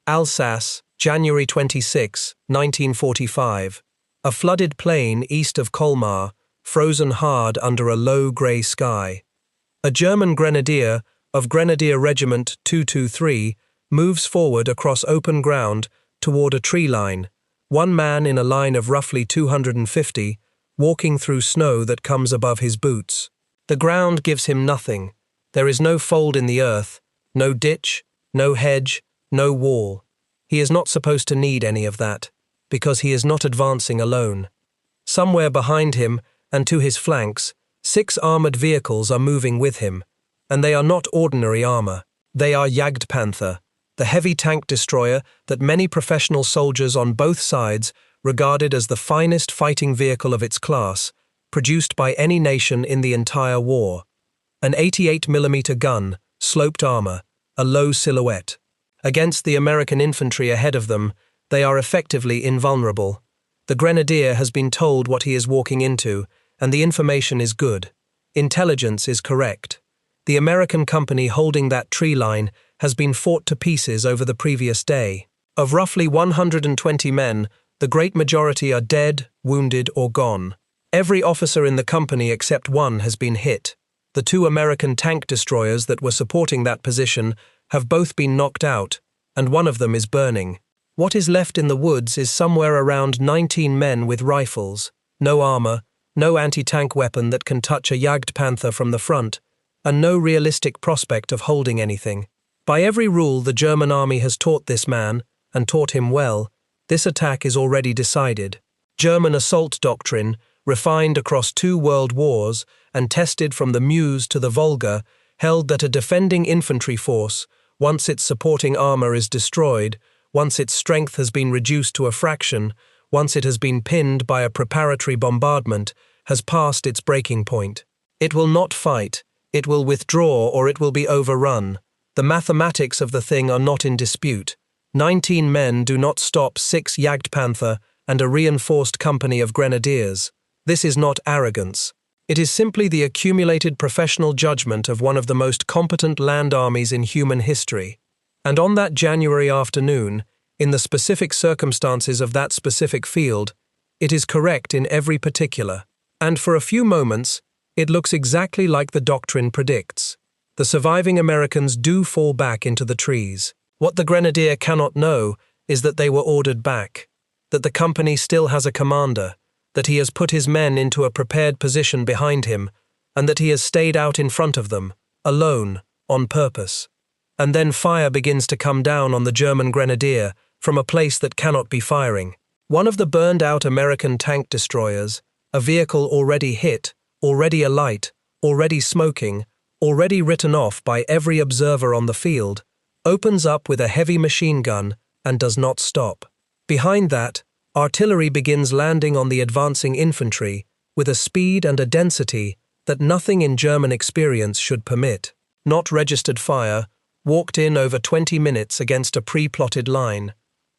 Alsace, January 26, 1945. A flooded plain east of Colmar, frozen hard under a low grey sky. A German grenadier of Grenadier Regiment 223 moves forward across open ground toward a tree line, one man in a line of roughly 250, walking through snow that comes above his boots. The ground gives him nothing. There is no fold in the earth, no ditch, no hedge, no wall. He is not supposed to need any of that, because he is not advancing alone. Somewhere behind him and to his flanks, 6 armored vehicles are moving with him, and they are not ordinary armor. They are Jagdpanther, the heavy tank destroyer that many professional soldiers on both sides regarded as the finest fighting vehicle of its class, produced by any nation in the entire war. An 88mm gun, sloped armor, a low silhouette. Against the American infantry ahead of them, they are effectively invulnerable. The grenadier has been told what he is walking into, and the information is good. Intelligence is correct. The American company holding that tree line has been fought to pieces over the previous day. Of roughly 120 men, the great majority are dead, wounded, or gone. Every officer in the company except one has been hit. The 2 American tank destroyers that were supporting that position have both been knocked out, and one of them is burning. What is left in the woods is somewhere around 19 men with rifles, no armor, no anti-tank weapon that can touch a Jagdpanther from the front, and no realistic prospect of holding anything. By every rule the German army has taught this man, and taught him well, this attack is already decided. German assault doctrine, refined across 2 world wars and tested from the Meuse to the Volga, held that a defending infantry force, once its supporting armor is destroyed, once its strength has been reduced to a fraction, once it has been pinned by a preparatory bombardment, has passed its breaking point. It will not fight, it will withdraw or it will be overrun. The mathematics of the thing are not in dispute. 19 men do not stop 6 Jagdpanther and a reinforced company of grenadiers. This is not arrogance. It is simply the accumulated professional judgment of one of the most competent land armies in human history. And on that January afternoon, in the specific circumstances of that specific field, it is correct in every particular. And for a few moments, it looks exactly like the doctrine predicts. The surviving Americans do fall back into the trees. What the grenadier cannot know is that they were ordered back, that the company still has a commander, that he has put his men into a prepared position behind him, and that he has stayed out in front of them, alone, on purpose. And then fire begins to come down on the German grenadier from a place that cannot be firing. One of the burned-out American tank destroyers, a vehicle already hit, already alight, already smoking, already written off by every observer on the field, opens up with a heavy machine gun and does not stop. Behind that, artillery begins landing on the advancing infantry with a speed and a density that nothing in German experience should permit. Not registered fire, walked in over 20 minutes against a pre-plotted line.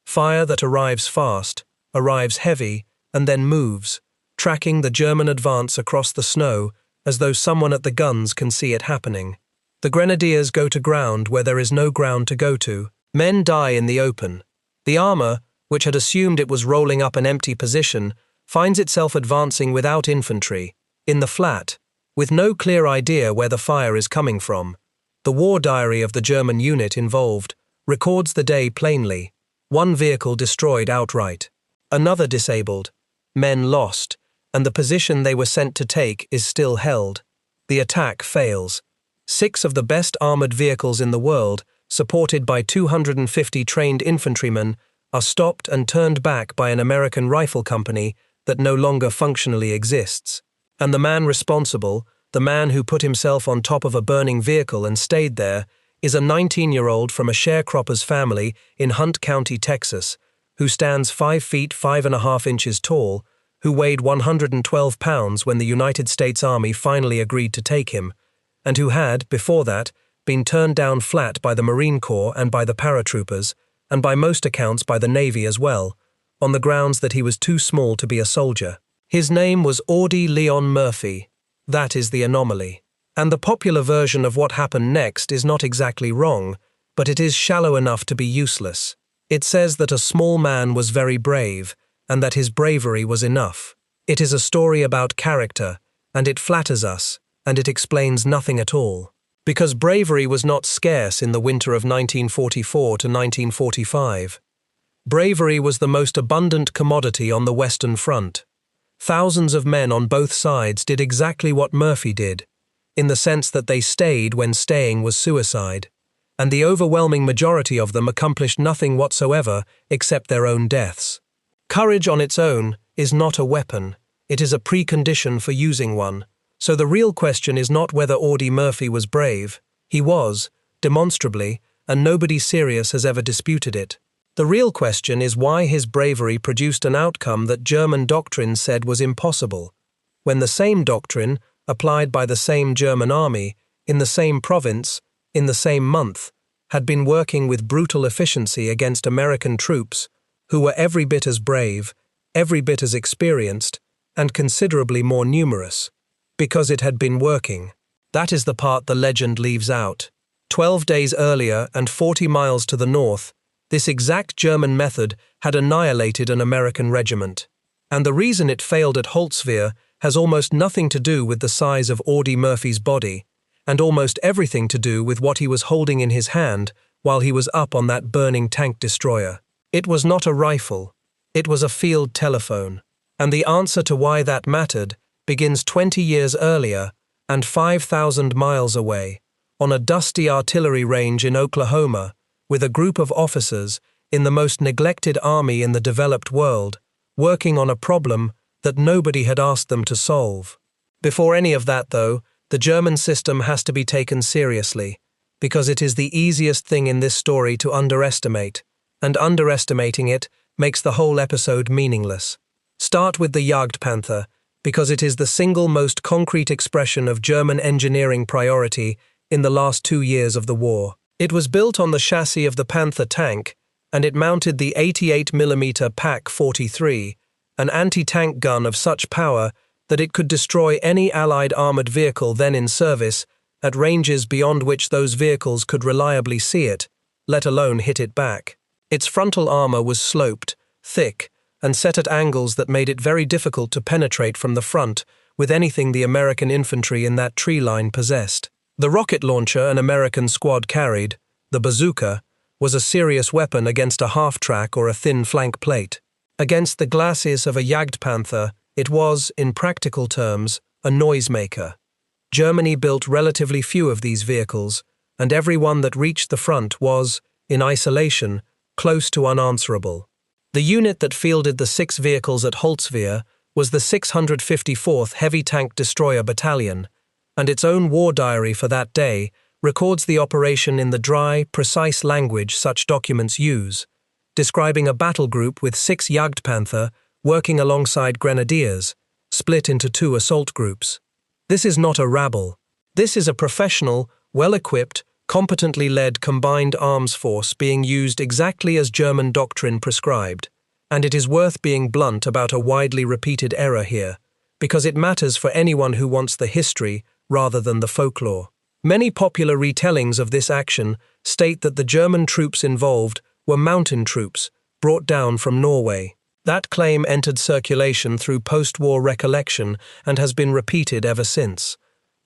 Fire that arrives fast, arrives heavy, and then moves, tracking the German advance across the snow as though someone at the guns can see it happening. The grenadiers go to ground where there is no ground to go to. Men die in the open. The armor, which had assumed it was rolling up an empty position, finds itself advancing without infantry, in the flat, with no clear idea where the fire is coming from. The war diary of the German unit involved records the day plainly. 1 vehicle destroyed outright, another disabled, men lost, and the position they were sent to take is still held. The attack fails. 6 of the best armored vehicles in the world, supported by 250 trained infantrymen, are stopped and turned back by an American rifle company that no longer functionally exists. And the man responsible, the man who put himself on top of a burning vehicle and stayed there, is a 19-year-old from a sharecropper's family in Hunt County, Texas, who stands 5 feet 5.5 inches tall, who weighed 112 pounds when the United States Army finally agreed to take him, and who had, before that, been turned down flat by the Marine Corps and by the paratroopers, and by most accounts by the Navy as well, on the grounds that he was too small to be a soldier. His name was Audie Murphy. That is the anomaly. And the popular version of what happened next is not exactly wrong, but it is shallow enough to be useless. It says that a small man was very brave, and that his bravery was enough. It is a story about character, and it flatters us, and it explains nothing at all. Because bravery was not scarce in the winter of 1944 to 1945. Bravery was the most abundant commodity on the Western Front. Thousands of men on both sides did exactly what Murphy did, in the sense that they stayed when staying was suicide, and the overwhelming majority of them accomplished nothing whatsoever except their own deaths. Courage on its own is not a weapon, it is a precondition for using one. So the real question is not whether Audie Murphy was brave. He was, demonstrably, and nobody serious has ever disputed it. The real question is why his bravery produced an outcome that German doctrine said was impossible, when the same doctrine, applied by the same German army, in the same province, in the same month, had been working with brutal efficiency against American troops, who were every bit as brave, every bit as experienced, and considerably more numerous. Because it had been working. That is the part the legend leaves out. 12 days earlier and 40 miles to the north, this exact German method had annihilated an American regiment. And the reason it failed at Holtzwihr has almost nothing to do with the size of Audie Murphy's body, and almost everything to do with what he was holding in his hand while he was up on that burning tank destroyer. It was not a rifle. It was a field telephone. And the answer to why that mattered begins 20 years earlier and 5,000 miles away, on a dusty artillery range in Oklahoma, with a group of officers in the most neglected army in the developed world, working on a problem that nobody had asked them to solve. Before any of that, though, the German system has to be taken seriously, because it is the easiest thing in this story to underestimate, and underestimating it makes the whole episode meaningless. Start with the Jagdpanther, because it is the single most concrete expression of German engineering priority in the last 2 years of the war. It was built on the chassis of the Panther tank, and it mounted the 88mm PaK-43, an anti-tank gun of such power that it could destroy any Allied armoured vehicle then in service at ranges beyond which those vehicles could reliably see it, let alone hit it back. Its frontal armour was sloped, thick, and set at angles that made it very difficult to penetrate from the front with anything the American infantry in that tree line possessed. The rocket launcher an American squad carried, the bazooka, was a serious weapon against a half-track or a thin flank plate. Against the glacis of a Jagdpanther, it was, in practical terms, a noisemaker. Germany built relatively few of these vehicles, and every one that reached the front was, in isolation, close to unanswerable. The unit that fielded the 6 vehicles at Holtzwihr was the 654th Heavy Tank Destroyer Battalion, and its own war diary for that day records the operation in the dry, precise language such documents use, describing a battle group with 6 Jagdpanther working alongside grenadiers, split into 2 assault groups. This is not a rabble. This is a professional, well-equipped, competently led combined arms force being used exactly as German doctrine prescribed, and it is worth being blunt about a widely repeated error here, because it matters for anyone who wants the history rather than the folklore. Many popular retellings of this action state that the German troops involved were mountain troops brought down from Norway. That claim entered circulation through post-war recollection and has been repeated ever since.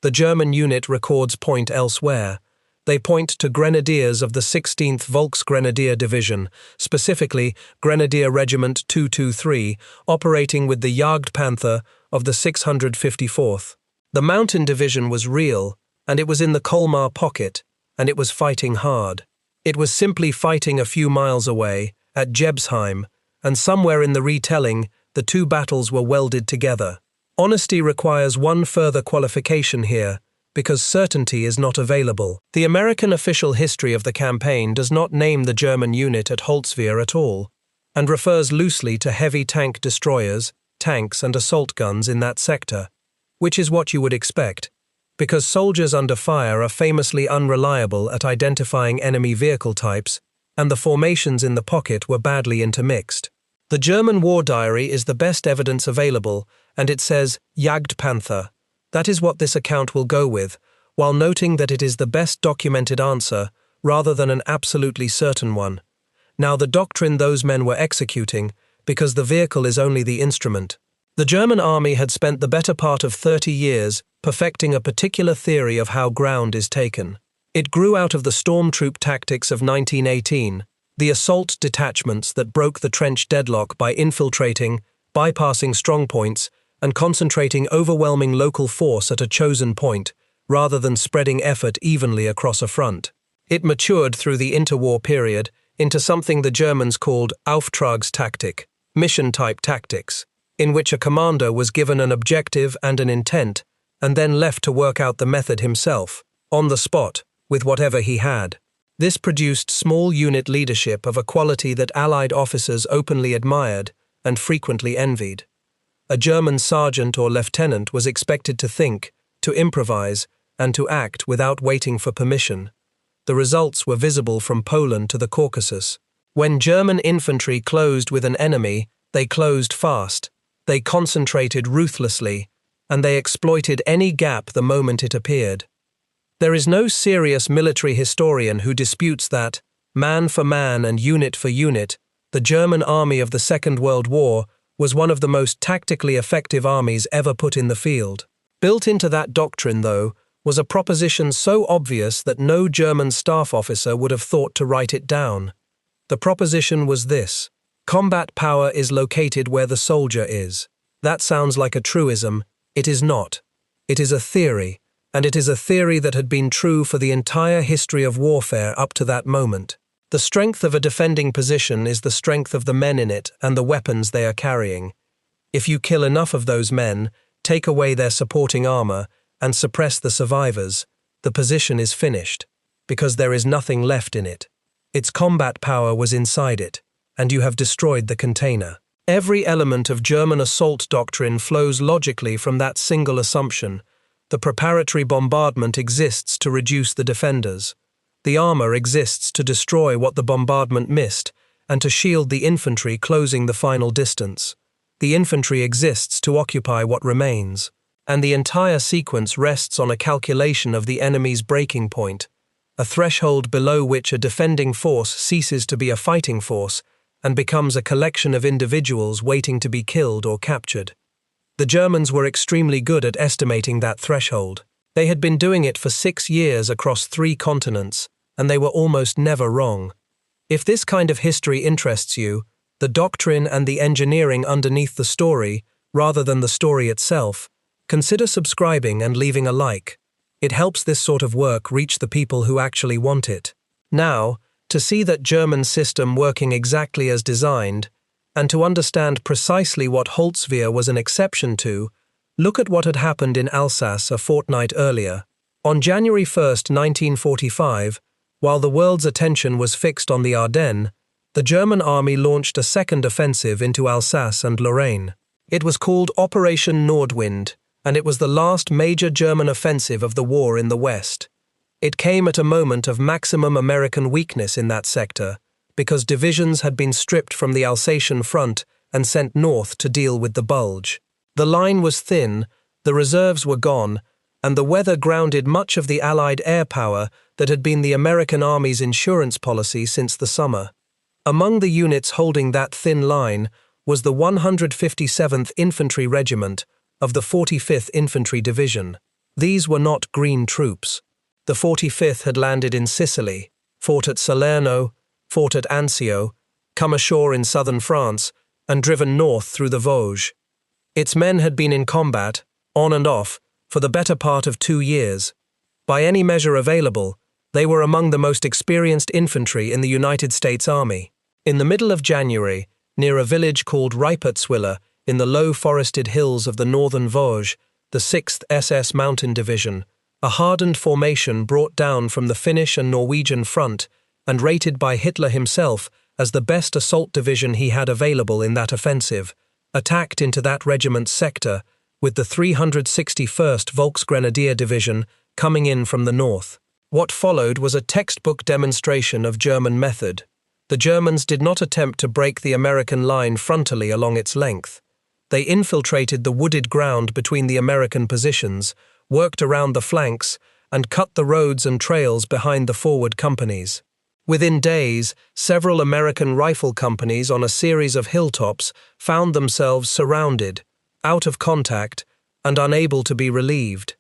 The German unit records point elsewhere. They point to grenadiers of the 16th Volksgrenadier Division, specifically Grenadier Regiment 223, operating with the Jagdpanther of the 654th. The mountain division was real, and it was in the Colmar pocket, and it was fighting hard. It was simply fighting a few miles away, at Jebsheim, and somewhere in the retelling, the 2 battles were welded together. Honesty requires one further qualification here, because certainty is not available. The American official history of the campaign does not name the German unit at Holtzwihr at all, and refers loosely to heavy tank destroyers, tanks and assault guns in that sector, which is what you would expect, because soldiers under fire are famously unreliable at identifying enemy vehicle types, and the formations in the pocket were badly intermixed. The German war diary is the best evidence available, and it says Jagdpanther. That is what this account will go with, while noting that it is the best documented answer rather than an absolutely certain one, Now the doctrine those men were executing, because the vehicle is only the instrument. The German army had spent the better part of 30 years perfecting a particular theory of how ground is taken. It grew out of the stormtroop tactics of 1918, the assault detachments that broke the trench deadlock by infiltrating, bypassing strongpoints, and concentrating overwhelming local force at a chosen point, rather than spreading effort evenly across a front. It matured through the interwar period into something the Germans called Auftragstactik, mission-type tactics, in which a commander was given an objective and an intent, and then left to work out the method himself, on the spot, with whatever he had. This produced small unit leadership of a quality that Allied officers openly admired and frequently envied. A German sergeant or lieutenant was expected to think, to improvise, and to act without waiting for permission. The results were visible from Poland to the Caucasus. When German infantry closed with an enemy, they closed fast, they concentrated ruthlessly, and they exploited any gap the moment it appeared. There is no serious military historian who disputes that, man for man and unit for unit, the German army of the Second World War was one of the most tactically effective armies ever put in the field. Built into that doctrine, though, was a proposition so obvious that no German staff officer would have thought to write it down. The proposition was this: combat power is located where the soldier is. That sounds like a truism. It is not. It is a theory, and it is a theory that had been true for the entire history of warfare up to that moment. The strength of a defending position is the strength of the men in it and the weapons they are carrying. If you kill enough of those men, take away their supporting armor, and suppress the survivors, the position is finished, because there is nothing left in it. Its combat power was inside it, and you have destroyed the container. Every element of German assault doctrine flows logically from that single assumption. The preparatory bombardment exists to reduce the defenders. The armor exists to destroy what the bombardment missed, and to shield the infantry closing the final distance. The infantry exists to occupy what remains, and the entire sequence rests on a calculation of the enemy's breaking point, a threshold below which a defending force ceases to be a fighting force and becomes a collection of individuals waiting to be killed or captured. The Germans were extremely good at estimating that threshold. They had been doing it for 6 years across 3 continents, and they were almost never wrong. If this kind of history interests you, the doctrine and the engineering underneath the story, rather than the story itself, consider subscribing and leaving a like. It helps this sort of work reach the people who actually want it. Now, to see that German system working exactly as designed, and to understand precisely what Holtzwihr was an exception to, look at what had happened in Alsace a fortnight earlier. On January 1, 1945, while the world's attention was fixed on the Ardennes, the German army launched a second offensive into Alsace and Lorraine. It was called Operation Nordwind, and it was the last major German offensive of the war in the West. It came at a moment of maximum American weakness in that sector, because divisions had been stripped from the Alsatian front and sent north to deal with the bulge. The line was thin, the reserves were gone, and the weather grounded much of the Allied air power that had been the American Army's insurance policy since the summer. Among the units holding that thin line was the 157th Infantry Regiment of the 45th Infantry Division. These were not green troops. The 45th had landed in Sicily, fought at Salerno, fought at Anzio, come ashore in southern France, and driven north through the Vosges. Its men had been in combat, on and off, for the better part of 2 years. By any measure available, they were among the most experienced infantry in the United States Army. In the middle of January, near a village called Holtzwihr, in the low forested hills of the northern Vosges, the 6th SS Mountain Division, a hardened formation brought down from the Finnish and Norwegian front and rated by Hitler himself as the best assault division he had available in that offensive, attacked into that regiment's sector, with the 361st Volksgrenadier Division coming in from the north. What followed was a textbook demonstration of German method. The Germans did not attempt to break the American line frontally along its length. They infiltrated the wooded ground between the American positions, worked around the flanks, and cut the roads and trails behind the forward companies. Within days, several American rifle companies on a series of hilltops found themselves surrounded, out of contact, and unable to be relieved.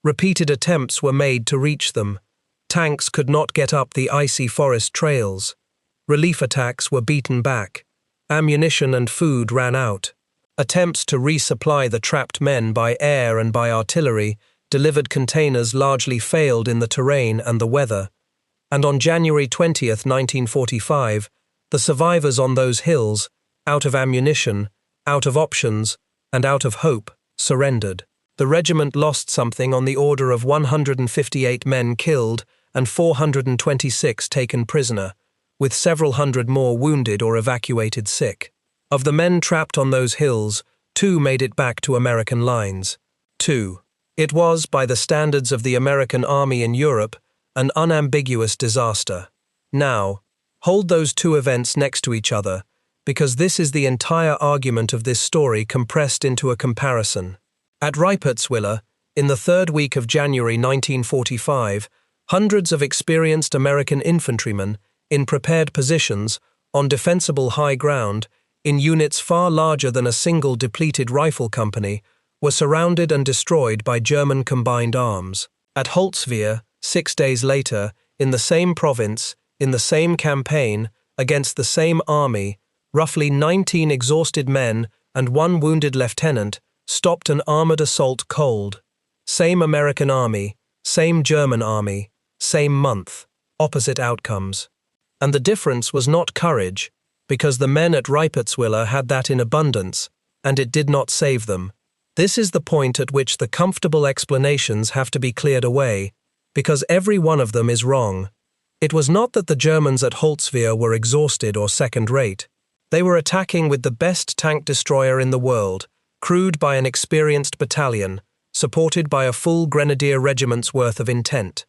Repeated attempts were made to reach them. Tanks could not get up the icy forest trails. Relief attacks were beaten back. Ammunition and food ran out. Attempts to resupply the trapped men by air and by artillery, delivered containers largely failed in the terrain and the weather. And on January 20th, 1945, the survivors on those hills, out of ammunition, out of options, and out of hope, surrendered. The regiment lost something on the order of 158 men killed and 426 taken prisoner, with several hundred more wounded or evacuated sick. Of the men trapped on those hills, 2 made it back to American lines. 2. It was, by the standards of the American Army in Europe, an unambiguous disaster. Now, hold those 2 events next to each other, because this is the entire argument of this story compressed into a comparison. At Holtzwihr, in the 3rd week of January 1945, hundreds of experienced American infantrymen, in prepared positions, on defensible high ground, in units far larger than a single depleted rifle company, were surrounded and destroyed by German combined arms. At Holtzwihr, 6 days later, in the same province, in the same campaign, against the same army, roughly 19 exhausted men and 1 wounded lieutenant stopped an armored assault cold. Same American army, same German army, same month, opposite outcomes. And the difference was not courage, because the men at Holtzwihr had that in abundance, and it did not save them. This is the point at which the comfortable explanations have to be cleared away, because every one of them is wrong. It was not that the Germans at Holtzwihr were exhausted or second-rate. They were attacking with the best tank destroyer in the world, crewed by an experienced battalion, supported by a full grenadier regiment's worth of intent.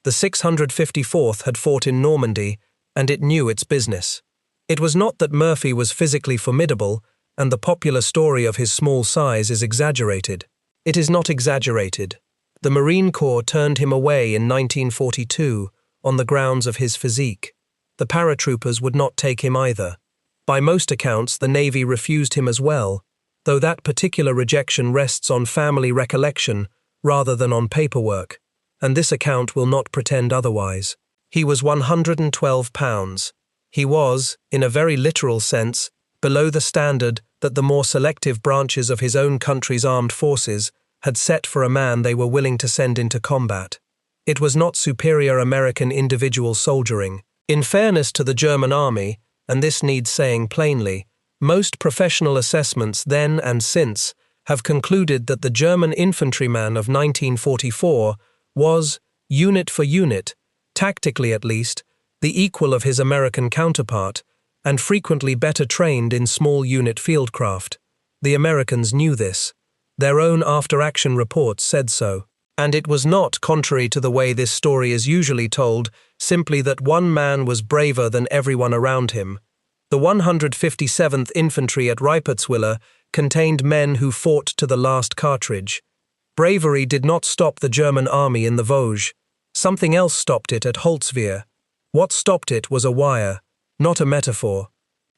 The 654th had fought in Normandy, and it knew its business. It was not that Murphy was physically formidable, and the popular story of his small size is exaggerated. It is not exaggerated. The Marine Corps turned him away in 1942 on the grounds of his physique. The paratroopers would not take him either. By most accounts, the Navy refused him as well, though that particular rejection rests on family recollection rather than on paperwork, and this account will not pretend otherwise. He was 112 pounds. He was, in a very literal sense, below the standard that the more selective branches of his own country's armed forces had set for a man they were willing to send into combat. It was not superior American individual soldiering. In fairness to the German army, and this needs saying plainly, most professional assessments then and since have concluded that the German infantryman of 1944 was, unit for unit, tactically at least, the equal of his American counterpart, and frequently better trained in small unit fieldcraft. The Americans knew this. Their own after-action reports said so. And it was not, contrary to the way this story is usually told, simply that one man was braver than everyone around him. The 157th Infantry at Holtzwihr contained men who fought to the last cartridge. Bravery did not stop the German army in the Vosges. Something else stopped it at Holtzwihr. What stopped it was a wire, not a metaphor.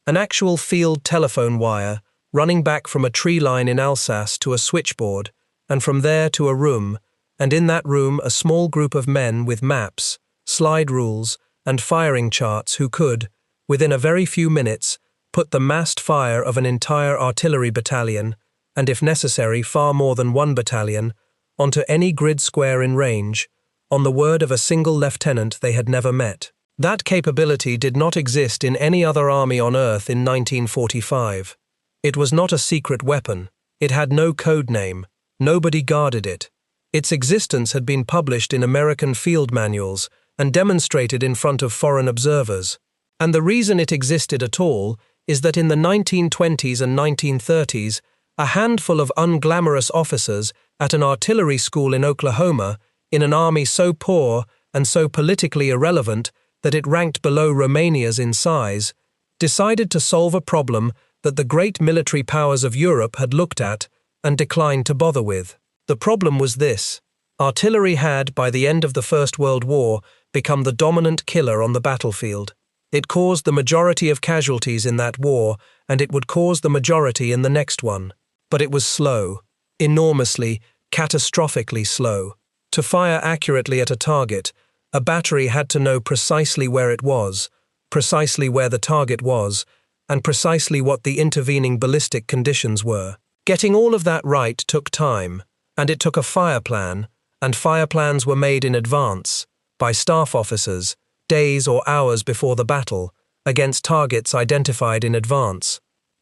An actual field telephone wire, running back from a tree line in Alsace to a switchboard, and from there to a room, and in that room a small group of men with maps, slide rules, and firing charts who could, within a very few minutes, put the massed fire of an entire artillery battalion, and if necessary far more than one battalion, onto any grid square in range, on the word of a single lieutenant they had never met. That capability did not exist in any other army on earth in 1945. It was not a secret weapon. It had no code name. Nobody guarded it. Its existence had been published in American field manuals and demonstrated in front of foreign observers. And the reason it existed at all is that in the 1920s and 1930s, a handful of unglamorous officers at an artillery school in Oklahoma, in an army so poor and so politically irrelevant that it ranked below Romania's in size, decided to solve a problem that the great military powers of Europe had looked at and declined to bother with. The problem was this: artillery had, by the end of the First World War, become the dominant killer on the battlefield. It caused the majority of casualties in that war, and it would cause the majority in the next one. But it was slow, enormously, catastrophically slow. To fire accurately at a target, a battery had to know precisely where it was, precisely where the target was, and precisely what the intervening ballistic conditions were. Getting all of that right took time, and it took a fire plan, and fire plans were made in advance, by staff officers, days or hours before the battle, against targets identified in advance,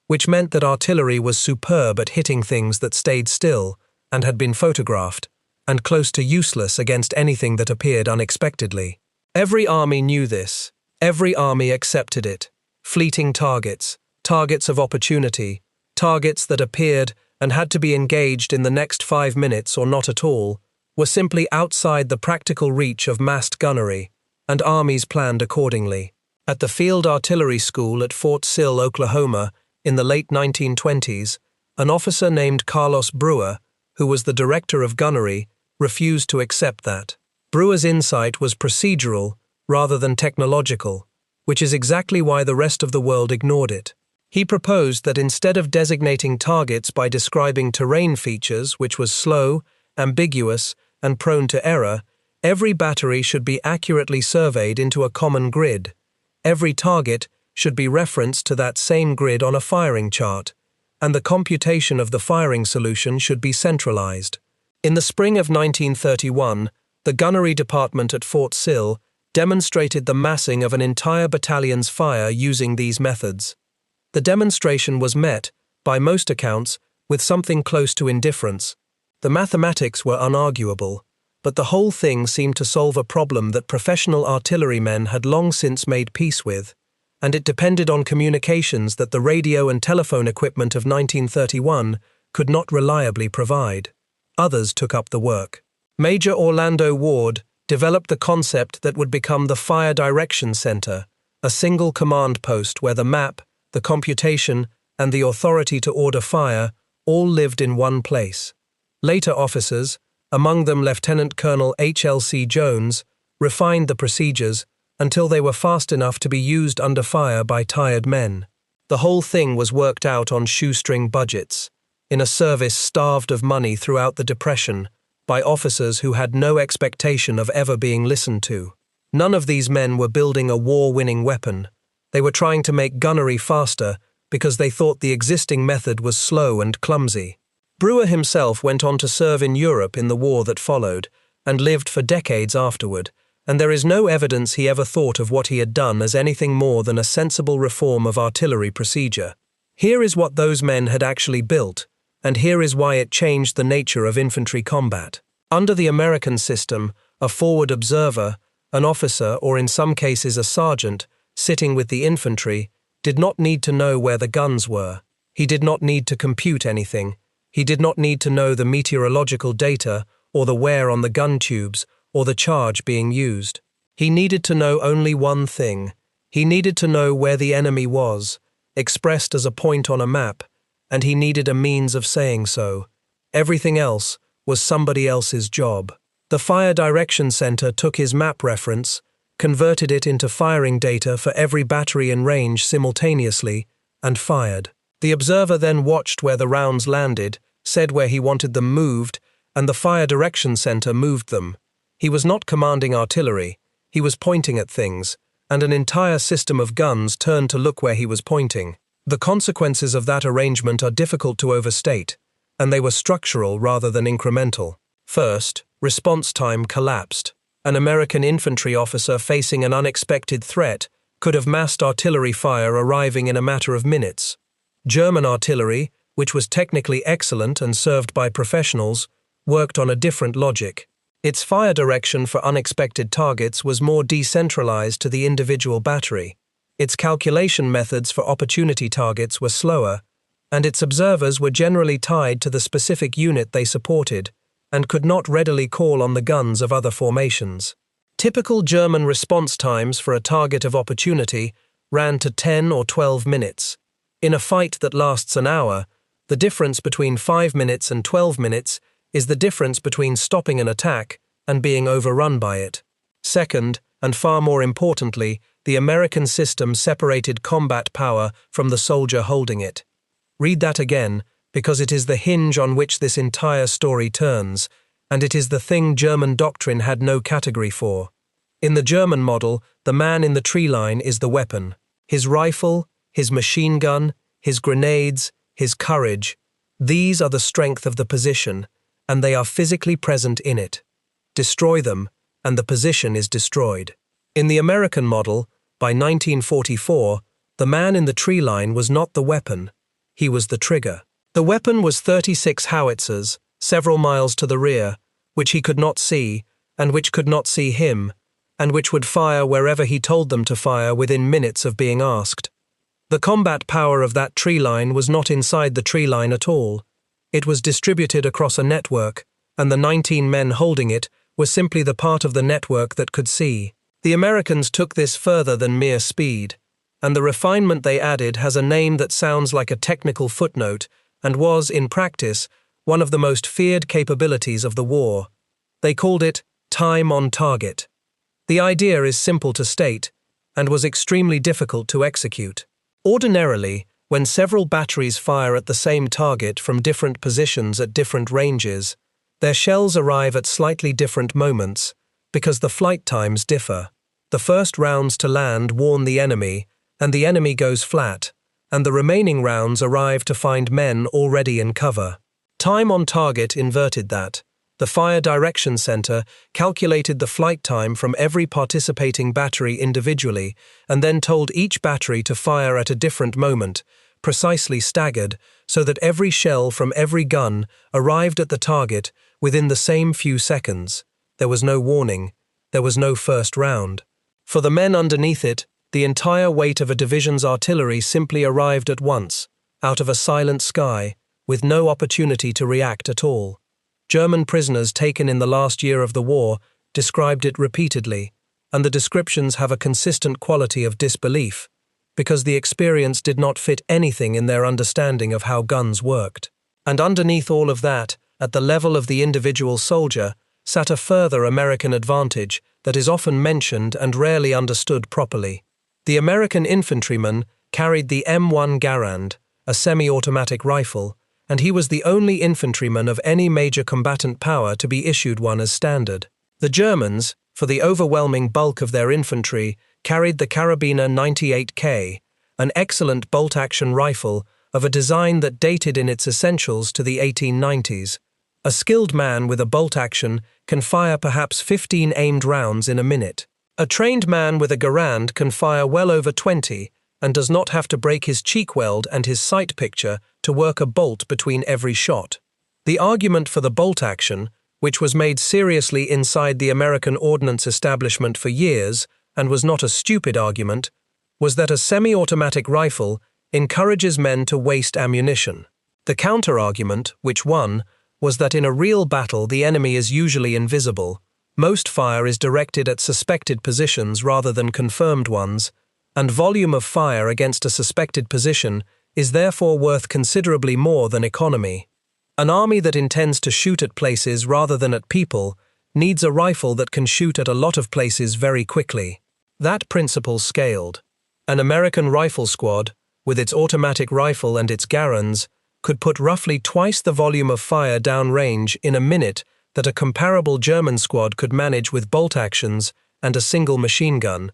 which meant that artillery was superb at hitting things that stayed still and had been photographed, and close to useless against anything that appeared unexpectedly. Every army knew this. Every army accepted it. Fleeting targets, targets of opportunity, targets that appeared and had to be engaged in the next 5 minutes or not at all, were simply outside the practical reach of massed gunnery, and armies planned accordingly. At the Field Artillery School at Fort Sill, Oklahoma, in the late 1920s, an officer named Carlos Brewer, who was the director of gunnery, refused to accept that. Brewer's insight was procedural rather than technological, which is exactly why the rest of the world ignored it. He proposed that instead of designating targets by describing terrain features, which was slow, ambiguous, and prone to error, every battery should be accurately surveyed into a common grid. Every target should be referenced to that same grid on a firing chart, and the computation of the firing solution should be centralized. In the spring of 1931, the gunnery department at Fort Sill demonstrated the massing of an entire battalion's fire using these methods. The demonstration was met, by most accounts, with something close to indifference. The mathematics were unarguable, but the whole thing seemed to solve a problem that professional artillerymen had long since made peace with, and it depended on communications that the radio and telephone equipment of 1931 could not reliably provide. Others took up the work. Major Orlando Ward developed the concept that would become the Fire Direction Center, a single command post where the map, the computation, and the authority to order fire all lived in one place. Later officers, among them Lieutenant Colonel H.L.C. Jones, refined the procedures until they were fast enough to be used under fire by tired men. The whole thing was worked out on shoestring budgets, in a service starved of money throughout the Depression, by officers who had no expectation of ever being listened to. None of these men were building a war-winning weapon. They were trying to make gunnery faster because they thought the existing method was slow and clumsy. Brewer himself went on to serve in Europe in the war that followed, and lived for decades afterward, and there is no evidence he ever thought of what he had done as anything more than a sensible reform of artillery procedure. Here is what those men had actually built, and here is why it changed the nature of infantry combat. Under the American system, a forward observer, an officer, or in some cases a sergeant, sitting with the infantry, did not need to know where the guns were. He did not need to compute anything. He did not need to know the meteorological data, or the wear on the gun tubes, or the charge being used. He needed to know only one thing. He needed to know where the enemy was, expressed as a point on a map, and he needed a means of saying so. Everything else was somebody else's job. The Fire Direction Center took his map reference, converted it into firing data for every battery in range simultaneously, and fired. The observer then watched where the rounds landed, said where he wanted them moved, and the Fire Direction Center moved them. He was not commanding artillery, he was pointing at things, and an entire system of guns turned to look where he was pointing. The consequences of that arrangement are difficult to overstate, and they were structural rather than incremental. First, response time collapsed. An American infantry officer facing an unexpected threat could have massed artillery fire arriving in a matter of minutes. German artillery, which was technically excellent and served by professionals, worked on a different logic. Its fire direction for unexpected targets was more decentralized to the individual battery. Its calculation methods for opportunity targets were slower, and its observers were generally tied to the specific unit they supported and could not readily call on the guns of other formations. Typical German response times for a target of opportunity ran to 10 or 12 minutes. In a fight that lasts an hour, the difference between 5 minutes and 12 minutes is the difference between stopping an attack and being overrun by it. Second, and far more importantly, the American system separated combat power from the soldier holding it. Read that again, because it is the hinge on which this entire story turns, and it is the thing German doctrine had no category for. In the German model, the man in the tree line is the weapon. His rifle, his machine gun, his grenades, his courage, these are the strength of the position, and they are physically present in it. Destroy them, and the position is destroyed. In the American model, by 1944, the man in the tree line was not the weapon, he was the trigger. The weapon was 36 howitzers, several miles to the rear, which he could not see, and which could not see him, and which would fire wherever he told them to fire within minutes of being asked. The combat power of that tree line was not inside the tree line at all. It was distributed across a network, and the 19 men holding it were simply the part of the network that could see. The Americans took this further than mere speed, and the refinement they added has a name that sounds like a technical footnote and was, in practice, one of the most feared capabilities of the war. They called it time on target. The idea is simple to state, and was extremely difficult to execute. Ordinarily, when several batteries fire at the same target from different positions at different ranges, their shells arrive at slightly different moments, because the flight times differ. The first rounds to land warn the enemy, and the enemy goes flat, and the remaining rounds arrive to find men already in cover. Time on target inverted that. The Fire Direction Center calculated the flight time from every participating battery individually and then told each battery to fire at a different moment, precisely staggered, so that every shell from every gun arrived at the target within the same few seconds. There was no warning. There was no first round. For the men underneath it, the entire weight of a division's artillery simply arrived at once, out of a silent sky, with no opportunity to react at all. German prisoners taken in the last year of the war described it repeatedly, and the descriptions have a consistent quality of disbelief, because the experience did not fit anything in their understanding of how guns worked. And underneath all of that, at the level of the individual soldier, sat a further American advantage that is often mentioned and rarely understood properly. The American infantryman carried the M1 Garand, a semi-automatic rifle, and he was the only infantryman of any major combatant power to be issued one as standard. The Germans, for the overwhelming bulk of their infantry, carried the Karabiner 98K, an excellent bolt-action rifle of a design that dated in its essentials to the 1890s. A skilled man with a bolt-action can fire perhaps 15 aimed rounds in a minute. A trained man with a Garand can fire well over 20, and does not have to break his cheek weld and his sight picture to work a bolt between every shot. The argument for the bolt action, which was made seriously inside the American ordnance establishment for years, and was not a stupid argument, was that a semi-automatic rifle encourages men to waste ammunition. The counter-argument, which won, was that in a real battle the enemy is usually invisible. Most fire is directed at suspected positions rather than confirmed ones, and volume of fire against a suspected position is therefore worth considerably more than economy. An army that intends to shoot at places rather than at people needs a rifle that can shoot at a lot of places very quickly. That principle scaled. An American rifle squad, with its automatic rifle and its Garands, could put roughly twice the volume of fire downrange in a minute that a comparable German squad could manage with bolt actions and a single machine gun,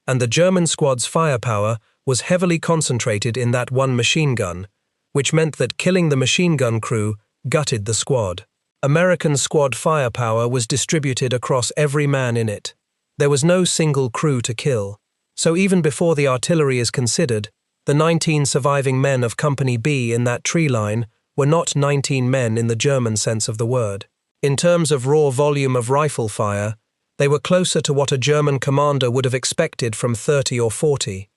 and the German squad's firepower was heavily concentrated in that one machine gun, which meant that killing the machine gun crew gutted the squad. American squad firepower was distributed across every man in it. There was no single crew to kill. So even before the artillery is considered, the 19 surviving men of Company B in that tree line were not 19 men in the German sense of the word. In terms of raw volume of rifle fire, they were closer to what a German commander would have expected from 30 or 40.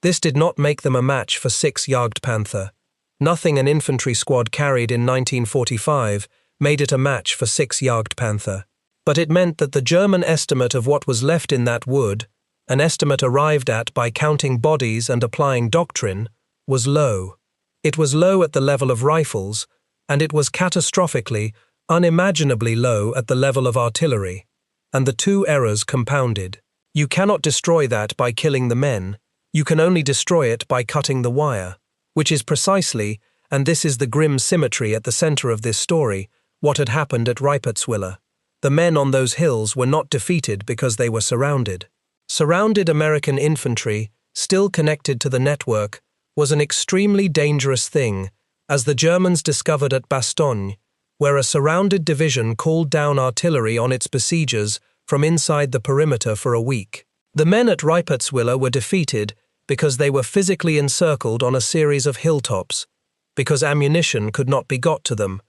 This did not make them a match for 6 Jagdpanther. Nothing an infantry squad carried in 1945 made it a match for 6 Jagdpanther. But it meant that the German estimate of what was left in that wood, an estimate arrived at by counting bodies and applying doctrine, was low. It was low at the level of rifles, and it was catastrophically, unimaginably low at the level of artillery. And the two errors compounded. You cannot destroy that by killing the men. You can only destroy it by cutting the wire. Which is precisely, and this is the grim symmetry at the center of this story, what had happened at Holtzwihr. The men on those hills were not defeated because they were surrounded. Surrounded American infantry, still connected to the network, was an extremely dangerous thing, as the Germans discovered at Bastogne, where a surrounded division called down artillery on its besiegers from inside the perimeter for a week. The men at Holtzwihr were defeated because they were physically encircled on a series of hilltops, because ammunition could not be got to them,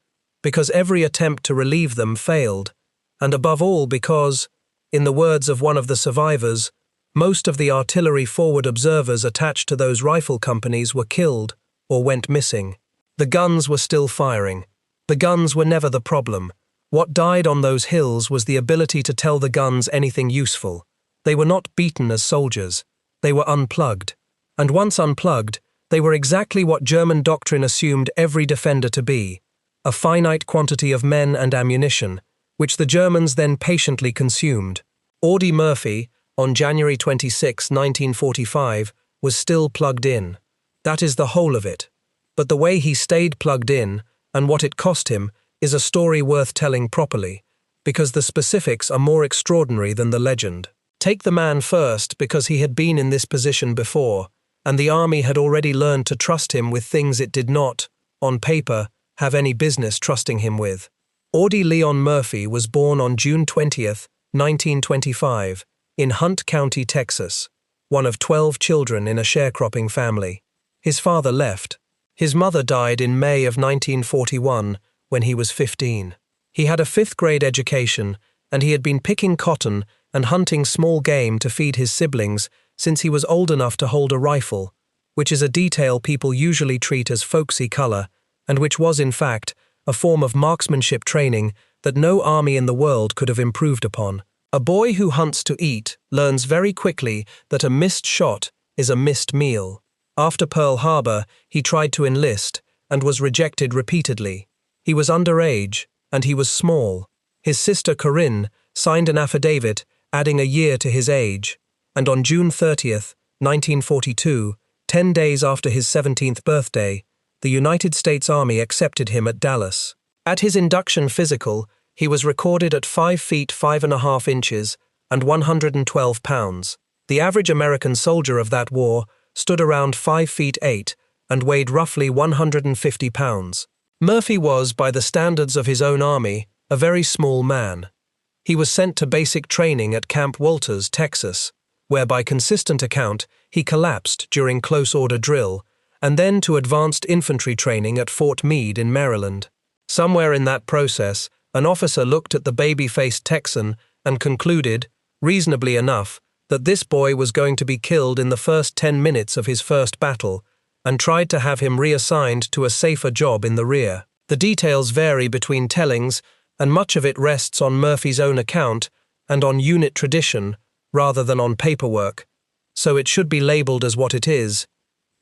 because every attempt to relieve them failed, and above all because, in the words of one of the survivors, most of the artillery forward observers attached to those rifle companies were killed or went missing. The guns were still firing. The guns were never the problem. What died on those hills was the ability to tell the guns anything useful. They were not beaten as soldiers. They were unplugged. And once unplugged, they were exactly what German doctrine assumed every defender to be, a finite quantity of men and ammunition, which the Germans then patiently consumed. Audie Murphy, on January 26, 1945, was still plugged in. That is the whole of it. But the way he stayed plugged in, and what it cost him, is a story worth telling properly, because the specifics are more extraordinary than the legend. Take the man first because he had been in this position before, and the army had already learned to trust him with things it did not, on paper, have any business trusting him with. Audie Leon Murphy was born on June 20, 1925, in Hunt County, Texas, one of 12 children in a sharecropping family. His father left. His mother died in May of 1941 when he was 15. He had a 5th-grade education, and he had been picking cotton and hunting small game to feed his siblings since he was old enough to hold a rifle, which is a detail people usually treat as folksy color, and which was, in fact, a form of marksmanship training that no army in the world could have improved upon. A boy who hunts to eat learns very quickly that a missed shot is a missed meal. After Pearl Harbor, he tried to enlist and was rejected repeatedly. He was underage, and he was small. His sister Corinne signed an affidavit adding a year to his age, and on June 30, 1942, 10 days after his 17th birthday, the United States Army accepted him at Dallas. At his induction physical, he was recorded at 5 feet 5.5 inches and 112 pounds. The average American soldier of that war stood around 5 feet 8 and weighed roughly 150 pounds. Murphy was, by the standards of his own army, a very small man. He was sent to basic training at Camp Walters, Texas, where by consistent account he collapsed during close-order drill, and then to advanced infantry training at Fort Meade in Maryland. Somewhere in that process, an officer looked at the baby-faced Texan and concluded, reasonably enough, that this boy was going to be killed in the first 10 minutes of his first battle, and tried to have him reassigned to a safer job in the rear. The details vary between tellings, and much of it rests on Murphy's own account and on unit tradition rather than on paperwork, so it should be labeled as what it is,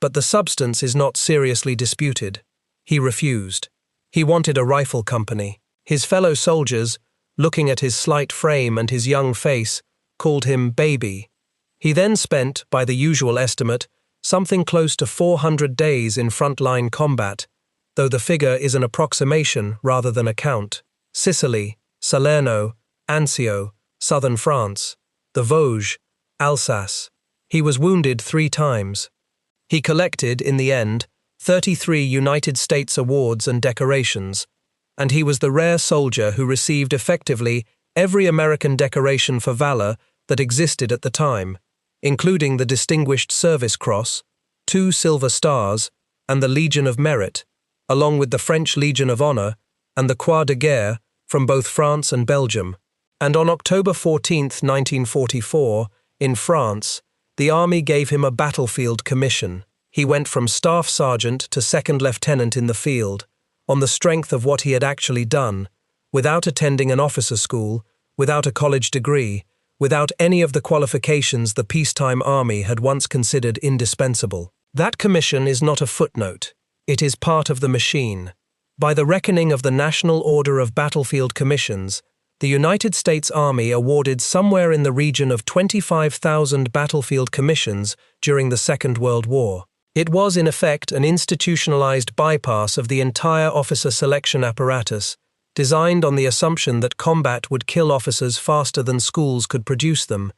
but the substance is not seriously disputed. He refused. He wanted a rifle company. His fellow soldiers, looking at his slight frame and his young face, called him baby. He then spent, by the usual estimate, something close to 400 days in frontline combat, though the figure is an approximation rather than a count. Sicily, Salerno, Anzio, southern France, the Vosges, Alsace. He was wounded 3 times. He collected, in the end, 33 United States awards and decorations, and he was the rare soldier who received effectively every American decoration for valor that existed at the time, including the Distinguished Service Cross, 2 Silver Stars, and the Legion of Merit, along with the French Legion of Honor and the Croix de Guerre from both France and Belgium. And on October 14, 1944, in France, the army gave him a battlefield commission. He went from staff sergeant to second lieutenant in the field, on the strength of what he had actually done, without attending an officer school, without a college degree, without any of the qualifications the peacetime army had once considered indispensable. That commission is not a footnote. It is part of the machine. By the reckoning of the National Order of Battlefield Commissions, the United States Army awarded somewhere in the region of 25,000 battlefield commissions during the Second World War. It was, in effect, an institutionalized bypass of the entire officer selection apparatus, designed on the assumption that combat would kill officers faster than schools could produce them,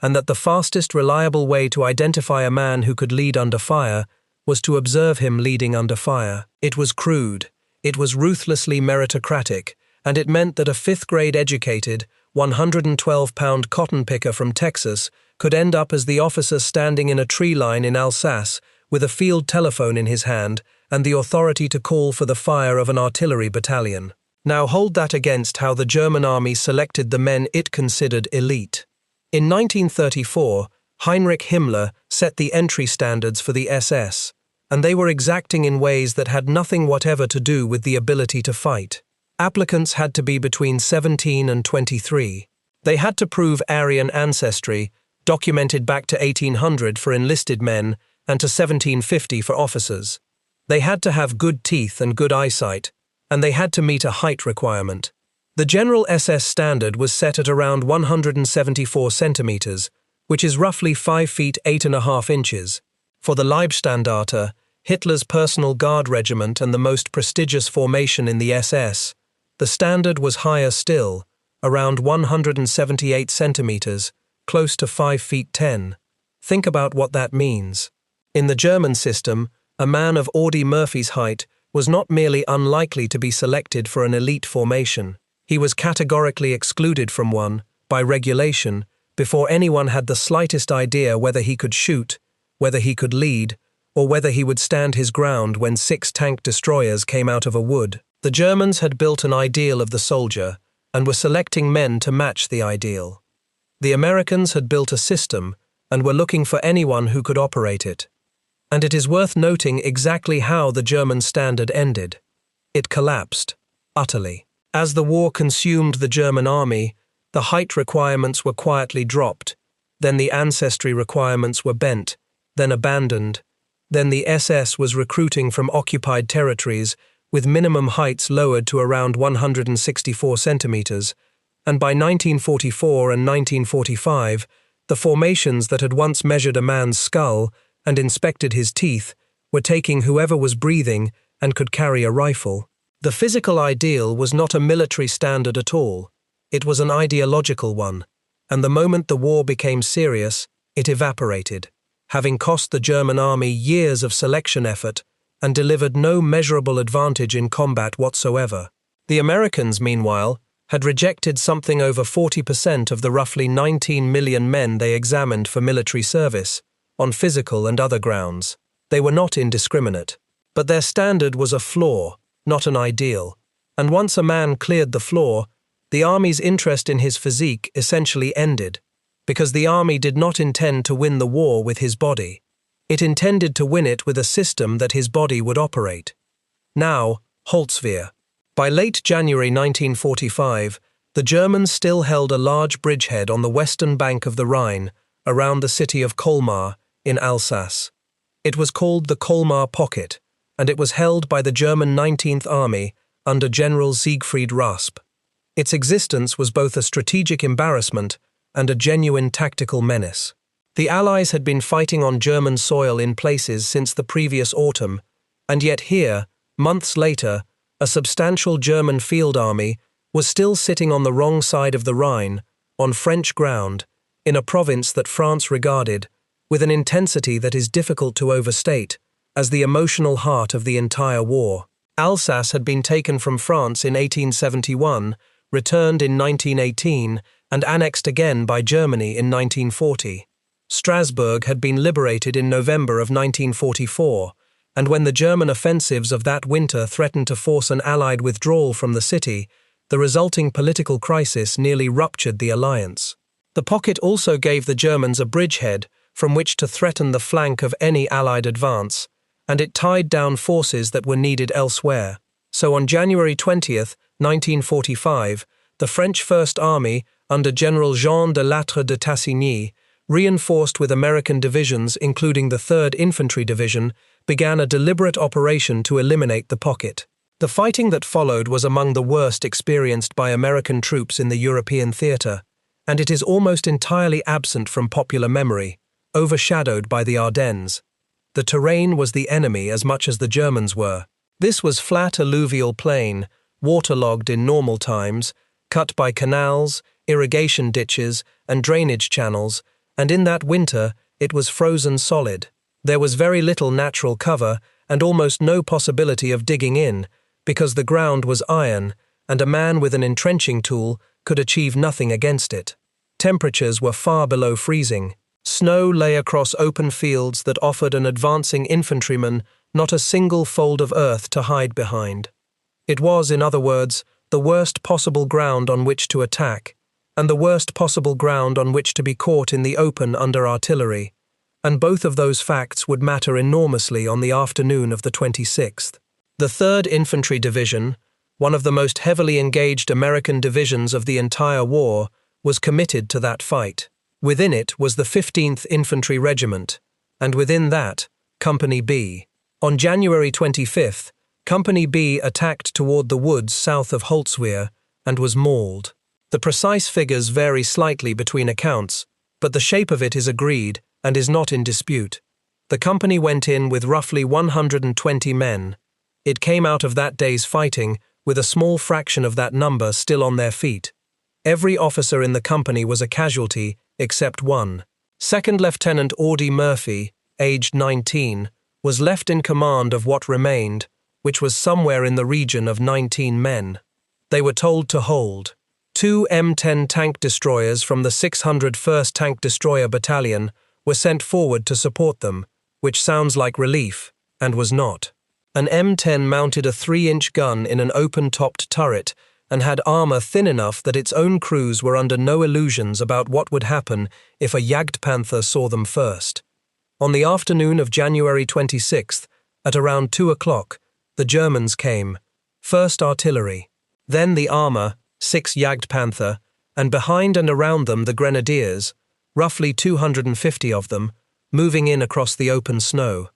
and that the fastest reliable way to identify a man who could lead under fire was to observe him leading under fire. It was crude, it was ruthlessly meritocratic, and it meant that a fifth-grade educated, 112-pound cotton picker from Texas could end up as the officer standing in a tree line in Alsace with a field telephone in his hand and the authority to call for the fire of an artillery battalion. Now hold that against how the German army selected the men it considered elite. In 1934, Heinrich Himmler set the entry standards for the SS, and they were exacting in ways that had nothing whatever to do with the ability to fight. Applicants had to be between 17 and 23. They had to prove Aryan ancestry, documented back to 1800 for enlisted men and to 1750 for officers. They had to have good teeth and good eyesight, and they had to meet a height requirement. The general SS standard was set at around 174 centimeters, which is roughly 5 feet 8.5 inches. For the Leibstandarte, Hitler's personal guard regiment and the most prestigious formation in the SS, the standard was higher still, around 178 centimeters, close to 5 feet 10. Think about what that means. In the German system, a man of Audie Murphy's height was not merely unlikely to be selected for an elite formation. He was categorically excluded from one, by regulation, before anyone had the slightest idea whether he could shoot, whether he could lead, or whether he would stand his ground when 6 tank destroyers came out of a wood. The Germans had built an ideal of the soldier and were selecting men to match the ideal. The Americans had built a system and were looking for anyone who could operate it. And it is worth noting exactly how the German standard ended. It collapsed, utterly. As the war consumed the German army, the height requirements were quietly dropped, then the ancestry requirements were bent, then abandoned, then the SS was recruiting from occupied territories with minimum heights lowered to around 164 centimeters, and by 1944 and 1945, the formations that had once measured a man's skull and inspected his teeth were taking whoever was breathing and could carry a rifle. The physical ideal was not a military standard at all. It was an ideological one, and the moment the war became serious, it evaporated, having cost the German army years of selection effort and delivered no measurable advantage in combat whatsoever. The Americans, meanwhile, had rejected something over 40% of the roughly 19 million men they examined for military service, on physical and other grounds. They were not indiscriminate. But their standard was a flaw, not an ideal, and once a man cleared the flaw, the army's interest in his physique essentially ended, because the army did not intend to win the war with his body. It intended to win it with a system that his body would operate. Now, Holtzwihr. By late January 1945, the Germans still held a large bridgehead on the western bank of the Rhine, around the city of Colmar, in Alsace. It was called the Colmar Pocket, and it was held by the German 19th Army under General Siegfried Rasp. Its existence was both a strategic embarrassment and a genuine tactical menace. The Allies had been fighting on German soil in places since the previous autumn, and yet here, months later, a substantial German field army was still sitting on the wrong side of the Rhine, on French ground, in a province that France regarded, with an intensity that is difficult to overstate, as the emotional heart of the entire war. Alsace had been taken from France in 1871, returned in 1918, and annexed again by Germany in 1940. Strasbourg had been liberated in November of 1944, and when the German offensives of that winter threatened to force an Allied withdrawal from the city, the resulting political crisis nearly ruptured the alliance. The pocket also gave the Germans a bridgehead from which to threaten the flank of any Allied advance, and it tied down forces that were needed elsewhere. So on January 20th, 1945, the French First Army, under General Jean de Lattre de Tassigny, reinforced with American divisions including the 3rd Infantry Division, began a deliberate operation to eliminate the pocket. The fighting that followed was among the worst experienced by American troops in the European theatre, and it is almost entirely absent from popular memory, overshadowed by the Ardennes. The terrain was the enemy as much as the Germans were. This was flat alluvial plain, waterlogged in normal times, cut by canals, irrigation ditches, and drainage channels, and in that winter it was frozen solid. There was very little natural cover and almost no possibility of digging in, because the ground was iron, and a man with an entrenching tool could achieve nothing against it. Temperatures were far below freezing. Snow lay across open fields that offered an advancing infantryman not a single fold of earth to hide behind. It was, in other words, the worst possible ground on which to attack, and the worst possible ground on which to be caught in the open under artillery, and both of those facts would matter enormously on the afternoon of the 26th. The 3rd Infantry Division, one of the most heavily engaged American divisions of the entire war, was committed to that fight. Within it was the 15th Infantry Regiment, and within that, Company B. On January 25th, Company B attacked toward the woods south of Holtzwihr and was mauled. The precise figures vary slightly between accounts, but the shape of it is agreed and is not in dispute. The company went in with roughly 120 men. It came out of that day's fighting with a small fraction of that number still on their feet. Every officer in the company was a casualty except one. Second Lieutenant Audie Murphy, aged 19, was left in command of what remained, which was somewhere in the region of 19 men. They were told to hold. 2 M10 tank destroyers from the 601st Tank Destroyer Battalion were sent forward to support them, which sounds like relief, and was not. An M10 mounted a 3-inch gun in an open-topped turret and had armor thin enough that its own crews were under no illusions about what would happen if a Jagdpanther saw them first. On the afternoon of January 26th, at around 2 o'clock, the Germans came. First artillery, then the armor, 6 Jagdpanther, and behind and around them the grenadiers, roughly 250 of them, moving in across the open snow.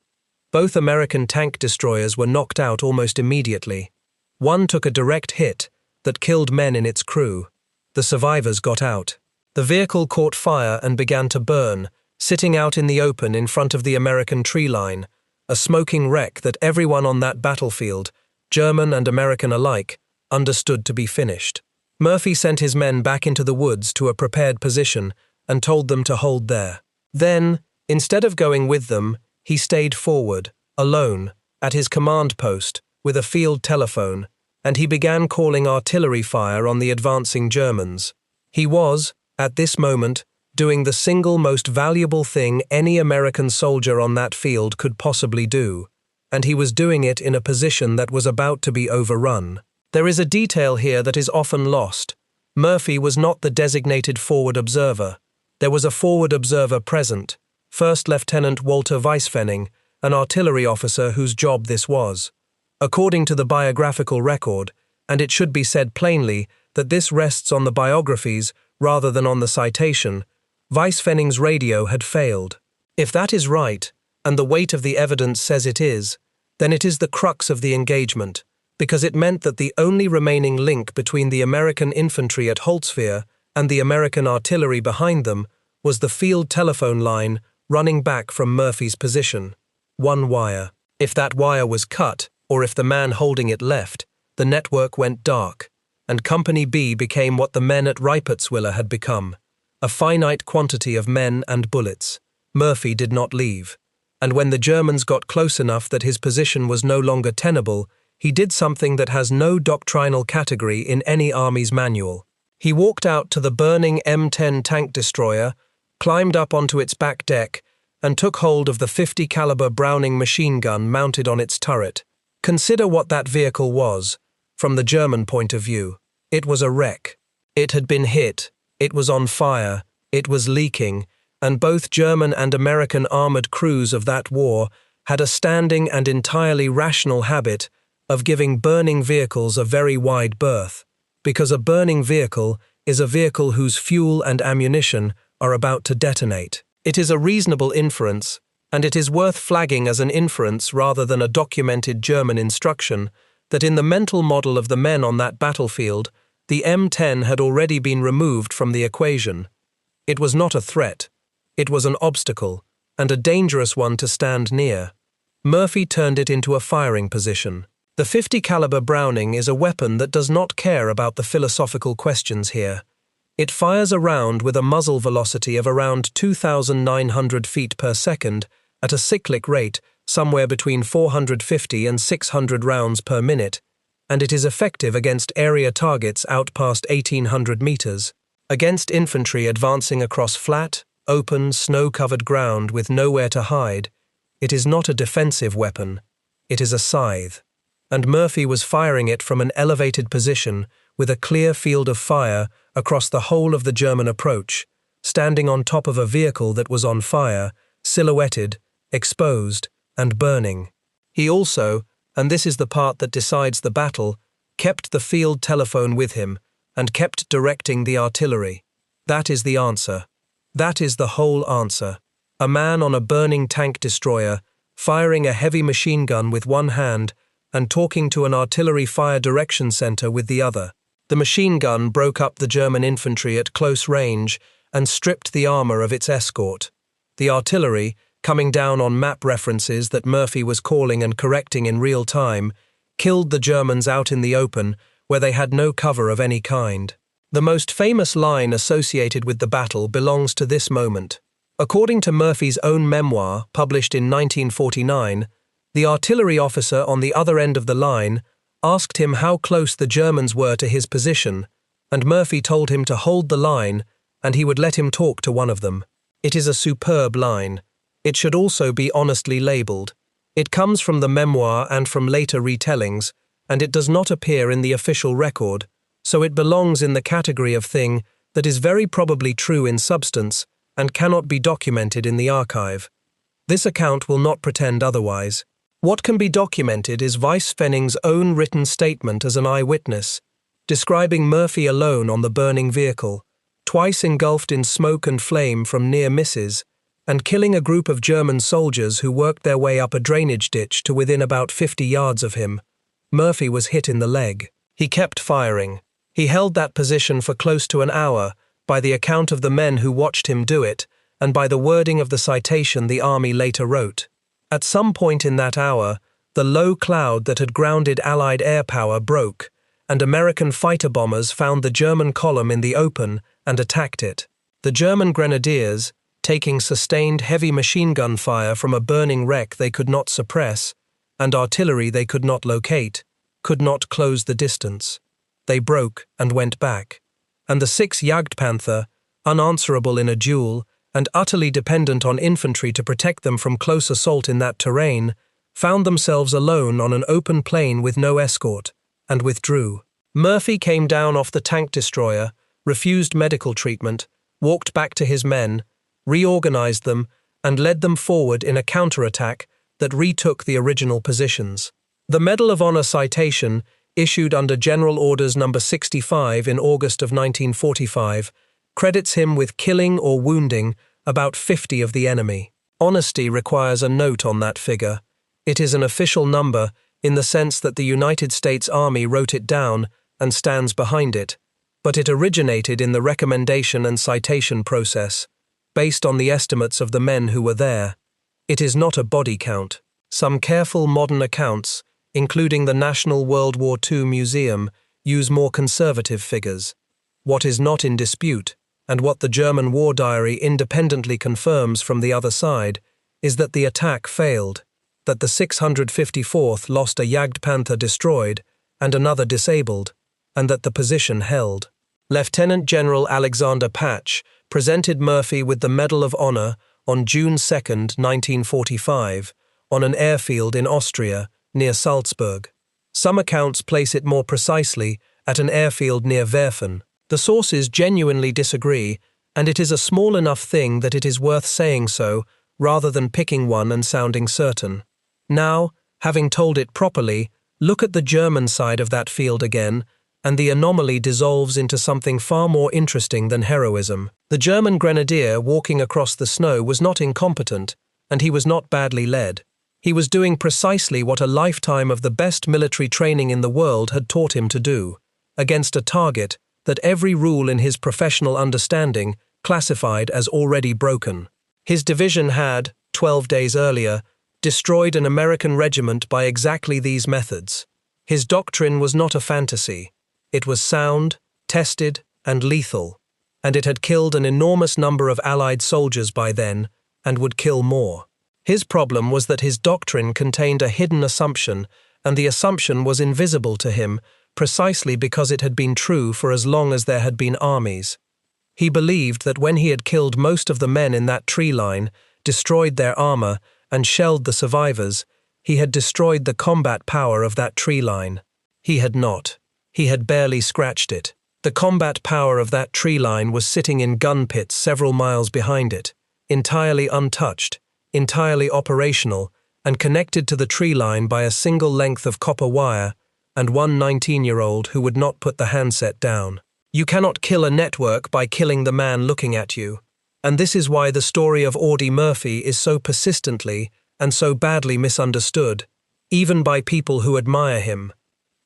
Both American tank destroyers were knocked out almost immediately. One took a direct hit that killed men in its crew. The survivors got out. The vehicle caught fire and began to burn, sitting out in the open in front of the American tree line, a smoking wreck that everyone on that battlefield, German and American alike, understood to be finished. Murphy sent his men back into the woods to a prepared position and told them to hold there. Then, instead of going with them, he stayed forward, alone, at his command post, with a field telephone, and he began calling artillery fire on the advancing Germans. He was, at this moment, doing the single most valuable thing any American soldier on that field could possibly do, and he was doing it in a position that was about to be overrun. There is a detail here that is often lost. Murphy was not the designated forward observer. There was a forward observer present, First Lieutenant Walter Weisfenning, an artillery officer whose job this was. According to the biographical record, and it should be said plainly that this rests on the biographies rather than on the citation, Weisfenning's radio had failed. If that is right, and the weight of the evidence says it is, then it is the crux of the engagement, because it meant that the only remaining link between the American infantry at Holtzwihr and the American artillery behind them was the field telephone line running back from Murphy's position. One wire. If that wire was cut, or if the man holding it left, the network went dark, and Company B became what the men at Holtzwihr had become, a finite quantity of men and bullets. Murphy did not leave, and when the Germans got close enough that his position was no longer tenable, he did something that has no doctrinal category in any army's manual. He walked out to the burning M10 tank destroyer, climbed up onto its back deck, and took hold of the 50 caliber Browning machine gun mounted on its turret. Consider what that vehicle was, from the German point of view. It was a wreck. It had been hit, it was on fire, it was leaking, and both German and American armored crews of that war had a standing and entirely rational habit of giving burning vehicles a very wide berth, because a burning vehicle is a vehicle whose fuel and ammunition are about to detonate. It is a reasonable inference, and it is worth flagging as an inference rather than a documented German instruction, that in the mental model of the men on that battlefield, the M10 had already been removed from the equation. It was not a threat. It was an obstacle, and a dangerous one to stand near. Murphy turned it into a firing position. The 50 caliber Browning is a weapon that does not care about the philosophical questions here. It fires a round with a muzzle velocity of around 2,900 feet per second at a cyclic rate somewhere between 450 and 600 rounds per minute, and it is effective against area targets out past 1,800 meters. Against infantry advancing across flat, open, snow-covered ground with nowhere to hide, it is not a defensive weapon, it is a scythe. And Murphy was firing it from an elevated position with a clear field of fire across the whole of the German approach, standing on top of a vehicle that was on fire, silhouetted, exposed, and burning. He also, and this is the part that decides the battle, kept the field telephone with him and kept directing the artillery. That is the answer. That is the whole answer. A man on a burning tank destroyer, firing a heavy machine gun with one hand and talking to an artillery fire direction center with the other. The machine gun broke up the German infantry at close range and stripped the armor of its escort. The artillery, coming down on map references that Murphy was calling and correcting in real time, killed the Germans out in the open where they had no cover of any kind. The most famous line associated with the battle belongs to this moment. According to Murphy's own memoir, published in 1949, the artillery officer on the other end of the line asked him how close the Germans were to his position, and Murphy told him to hold the line and he would let him talk to one of them. It is a superb line. It should also be honestly labelled. It comes from the memoir and from later retellings, and it does not appear in the official record, so it belongs in the category of thing that is very probably true in substance and cannot be documented in the archive. This account will not pretend otherwise. What can be documented is Weiss Fenning's own written statement as an eyewitness, describing Murphy alone on the burning vehicle, twice engulfed in smoke and flame from near misses, and killing a group of German soldiers who worked their way up a drainage ditch to within about 50 yards of him. Murphy was hit in the leg. He kept firing. He held that position for close to an hour, by the account of the men who watched him do it, and by the wording of the citation the army later wrote. At some point in that hour, the low cloud that had grounded Allied air power broke, and American fighter bombers found the German column in the open and attacked it. The German grenadiers, taking sustained heavy machine gun fire from a burning wreck they could not suppress, and artillery they could not locate, could not close the distance. They broke and went back, and the 6 Jagdpanther, unanswerable in a duel, and utterly dependent on infantry to protect them from close assault in that terrain, found themselves alone on an open plain with no escort, and withdrew. Murphy came down off the tank destroyer, refused medical treatment, walked back to his men, reorganized them, and led them forward in a counterattack that retook the original positions. The Medal of Honor citation, issued under General Orders No. 65 in August of 1945, credits him with killing or wounding about 50 of the enemy. Honesty requires a note on that figure. It is an official number in the sense that the United States Army wrote it down and stands behind it, but it originated in the recommendation and citation process, based on the estimates of the men who were there. It is not a body count. Some careful modern accounts, including the National World War II Museum, use more conservative figures. What is not in dispute, and what the German War Diary independently confirms from the other side, is that the attack failed, that the 654th lost a Jagdpanther destroyed and another disabled, and that the position held. Lieutenant General Alexander Patch presented Murphy with the Medal of Honor on June 2, 1945, on an airfield in Austria, near Salzburg. Some accounts place it more precisely at an airfield near Werfen. The sources genuinely disagree, and it is a small enough thing that it is worth saying so, rather than picking one and sounding certain. Now, having told it properly, look at the German side of that field again, and the anomaly dissolves into something far more interesting than heroism. The German grenadier walking across the snow was not incompetent, and he was not badly led. He was doing precisely what a lifetime of the best military training in the world had taught him to do, against a target that every rule in his professional understanding classified as already broken. His division had, 12 days earlier, destroyed an American regiment by exactly these methods. His doctrine was not a fantasy. It was sound, tested, and lethal, and it had killed an enormous number of Allied soldiers by then, and would kill more. His problem was that his doctrine contained a hidden assumption, and the assumption was invisible to him precisely because it had been true for as long as there had been armies. He believed that when he had killed most of the men in that tree line, destroyed their armor, and shelled the survivors, he had destroyed the combat power of that tree line. He had not. He had barely scratched it. The combat power of that tree line was sitting in gun pits several miles behind it, entirely untouched, entirely operational, and connected to the tree line by a single length of copper wire, and one 19-year-old who would not put the handset down. You cannot kill a network by killing the man looking at you, and this is why the story of Audie Murphy is so persistently and so badly misunderstood, even by people who admire him.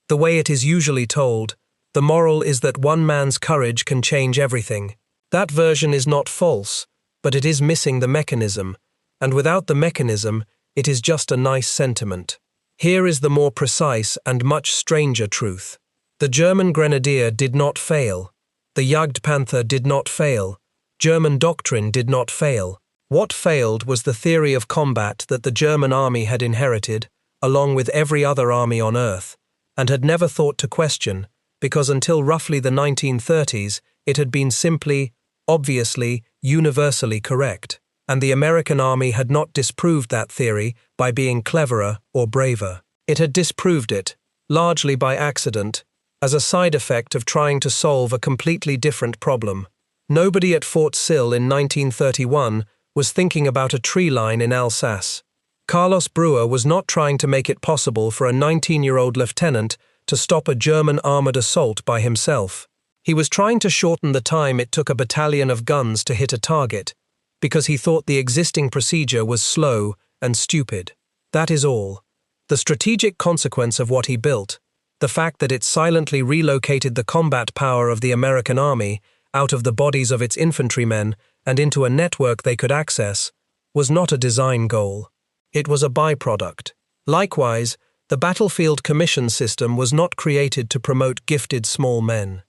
The way it is usually told, the moral is that one man's courage can change everything. That version is not false, but it is missing the mechanism, and without the mechanism, it is just a nice sentiment. Here is the more precise and much stranger truth. The German grenadier did not fail. The Jagdpanther did not fail. German doctrine did not fail. What failed was the theory of combat that the German army had inherited, along with every other army on earth, and had never thought to question, because until roughly the 1930s, it had been simply, obviously, universally correct, and the American army had not disproved that theory by being cleverer or braver. It had disproved it, largely by accident, as a side effect of trying to solve a completely different problem. Nobody at Fort Sill in 1931 was thinking about a tree line in Alsace. Carlos Brewer was not trying to make it possible for a 19-year-old lieutenant to stop a German armored assault by himself. He was trying to shorten the time it took a battalion of guns to hit a target, because he thought the existing procedure was slow and stupid. That is all. The strategic consequence of what he built, the fact that it silently relocated the combat power of the American army out of the bodies of its infantrymen and into a network they could access, was not a design goal. It was a byproduct. Likewise, the battlefield commission system was not created to promote gifted small men.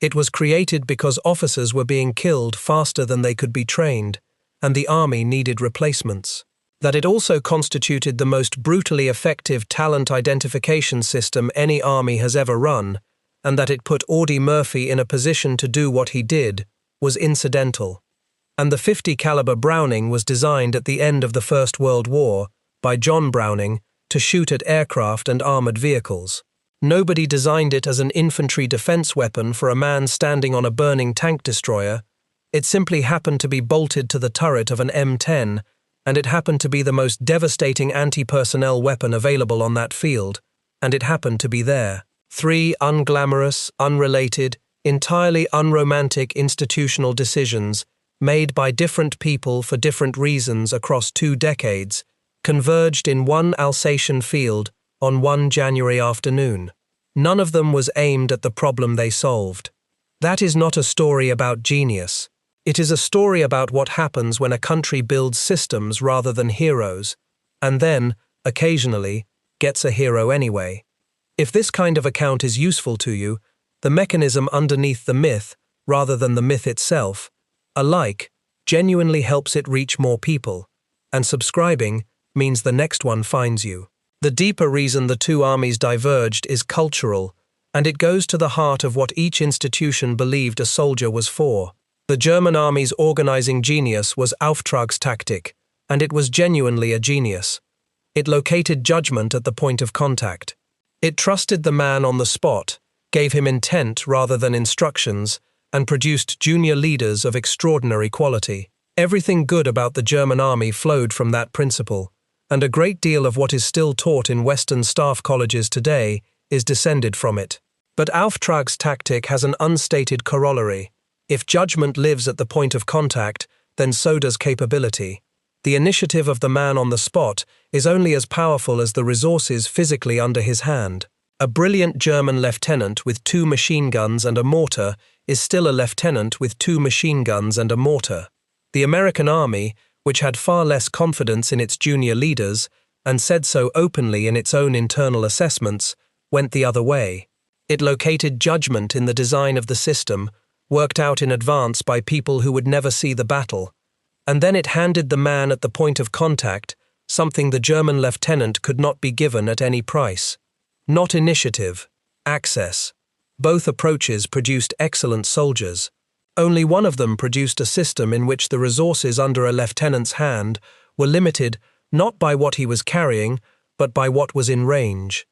It was created because officers were being killed faster than they could be trained, and the army needed replacements. That it also constituted the most brutally effective talent identification system any army has ever run, and that it put Audie Murphy in a position to do what he did, was incidental. And the .50 caliber Browning was designed at the end of the First World War by John Browning to shoot at aircraft and armored vehicles. Nobody designed it as an infantry defense weapon for a man standing on a burning tank destroyer. It simply happened to be bolted to the turret of an M10, and it happened to be the most devastating anti-personnel weapon available on that field, and it happened to be there. 3 unglamorous, unrelated, entirely unromantic institutional decisions made by different people for different reasons across 2 decades, converged in one Alsatian field on one January afternoon. None of them was aimed at the problem they solved. That is not a story about genius. It is a story about what happens when a country builds systems rather than heroes, and then, occasionally, gets a hero anyway. If this kind of account is useful to you, the mechanism underneath the myth, rather than the myth itself, alike, genuinely helps it reach more people, and subscribing means the next one finds you. The deeper reason the 2 armies diverged is cultural, and it goes to the heart of what each institution believed a soldier was for. The German army's organizing genius was Auftragstaktik, and it was genuinely a genius. It located judgment at the point of contact. It trusted the man on the spot, gave him intent rather than instructions, and produced junior leaders of extraordinary quality. Everything good about the German army flowed from that principle, and a great deal of what is still taught in Western staff colleges today is descended from it. But Auftragstaktik has an unstated corollary. If judgment lives at the point of contact, then so does capability. The initiative of the man on the spot is only as powerful as the resources physically under his hand. A brilliant German lieutenant with 2 machine guns and a mortar is still a lieutenant with 2 machine guns and a mortar. The American army, which had far less confidence in its junior leaders, and said so openly in its own internal assessments, went the other way. It located judgment in the design of the system, worked out in advance by people who would never see the battle, and then it handed the man at the point of contact something the German lieutenant could not be given at any price. Not initiative, access. Both approaches produced excellent soldiers. Only one of them produced a system in which the resources under a lieutenant's hand were limited not by what he was carrying, but by what was in range,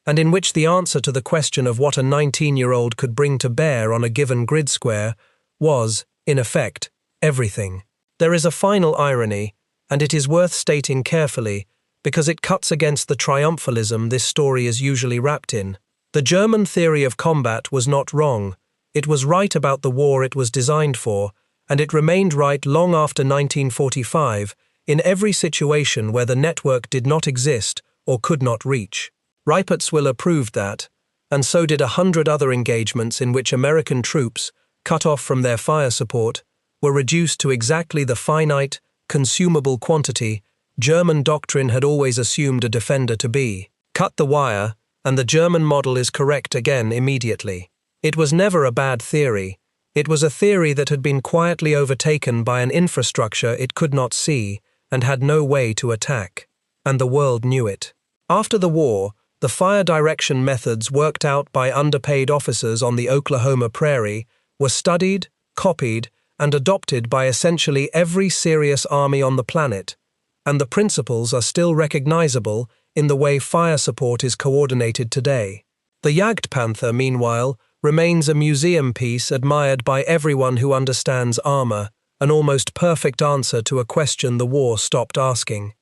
and in which the answer to the question of what a 19-year-old could bring to bear on a given grid square was, in effect, everything. There is a final irony, and it is worth stating carefully, because it cuts against the triumphalism this story is usually wrapped in. The German theory of combat was not wrong. It was right about the war it was designed for, and it remained right long after 1945, in every situation where the network did not exist or could not reach. Holtzwihr proved that, and so did 100 other engagements in which American troops, cut off from their fire support, were reduced to exactly the finite, consumable quantity German doctrine had always assumed a defender to be. Cut the wire, and the German model is correct again immediately. It was never a bad theory. It was a theory that had been quietly overtaken by an infrastructure it could not see and had no way to attack. And the world knew it. After the war, the fire direction methods worked out by underpaid officers on the Oklahoma prairie were studied, copied, and adopted by essentially every serious army on the planet, and the principles are still recognizable in the way fire support is coordinated today. The Jagdpanther, meanwhile, remains a museum piece admired by everyone who understands armor, an almost perfect answer to a question the war stopped asking.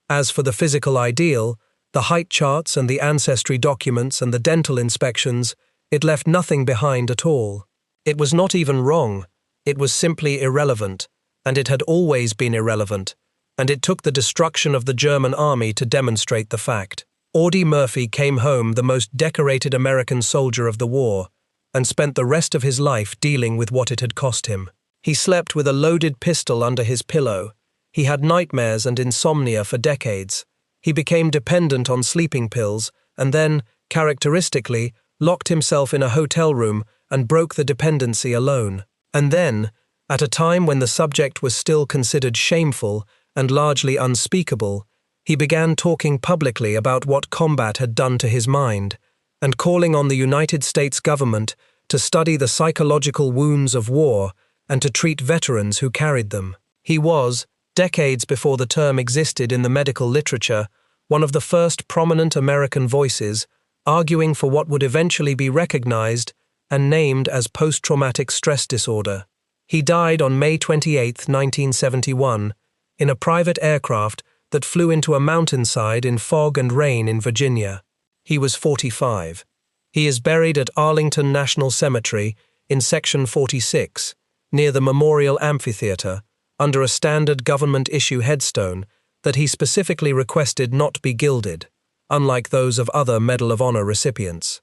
As for the physical ideal, the height charts and the ancestry documents and the dental inspections, it left nothing behind at all. It was not even wrong, it was simply irrelevant, and it had always been irrelevant, and it took the destruction of the German army to demonstrate the fact. Audie Murphy came home the most decorated American soldier of the war, and spent the rest of his life dealing with what it had cost him. He slept with a loaded pistol under his pillow. He had nightmares and insomnia for decades. He became dependent on sleeping pills, and then, characteristically, locked himself in a hotel room and broke the dependency alone. And then, at a time when the subject was still considered shameful and largely unspeakable, he began talking publicly about what combat had done to his mind, and calling on the United States government to study the psychological wounds of war and to treat veterans who carried them. He was, decades before the term existed in the medical literature, one of the first prominent American voices arguing for what would eventually be recognized and named as post-traumatic stress disorder. He died on May 28, 1971, in a private aircraft that flew into a mountainside in fog and rain in Virginia. He was 45. He is buried at Arlington National Cemetery in Section 46, near the Memorial Amphitheater, under a standard government-issue headstone that he specifically requested not be gilded, unlike those of other Medal of Honor recipients.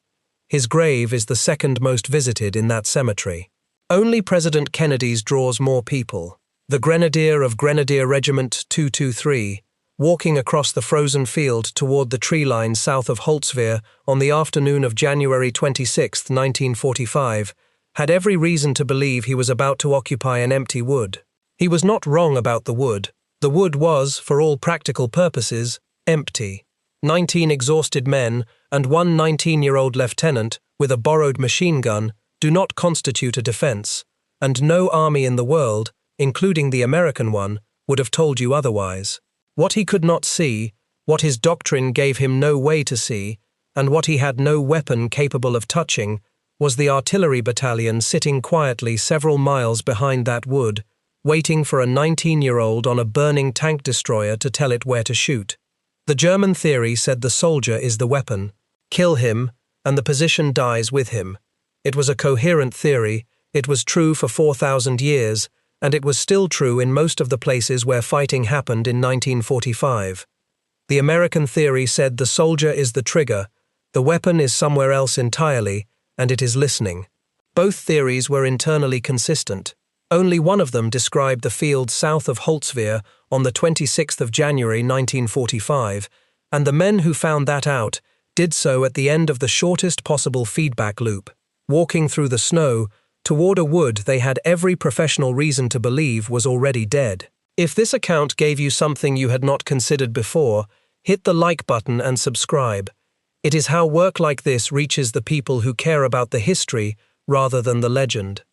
His grave is the second most visited in that cemetery. Only President Kennedy's draws more people. The grenadier of Grenadier Regiment 223, walking across the frozen field toward the tree line south of Holtzwihr on the afternoon of January 26, 1945, had every reason to believe he was about to occupy an empty wood. He was not wrong about the wood. The wood was, for all practical purposes, empty. 19 exhausted men and one 19-year-old lieutenant with a borrowed machine gun do not constitute a defense, and no army in the world, including the American one, would have told you otherwise. What he could not see, what his doctrine gave him no way to see, and what he had no weapon capable of touching, was the artillery battalion sitting quietly several miles behind that wood, waiting for a 19-year-old on a burning tank destroyer to tell it where to shoot. The German theory said the soldier is the weapon. Kill him, and the position dies with him. It was a coherent theory, it was true for 4,000 years, and it was still true in most of the places where fighting happened in 1945. The American theory said the soldier is the trigger, the weapon is somewhere else entirely, and it is listening. Both theories were internally consistent. Only one of them described the field south of Holtzwihr on the 26th of January 1945, and the men who found that out did so at the end of the shortest possible feedback loop, walking through the snow toward a wood they had every professional reason to believe was already dead. If this account gave you something you had not considered before, hit the like button and subscribe. It is how work like this reaches the people who care about the history rather than the legend.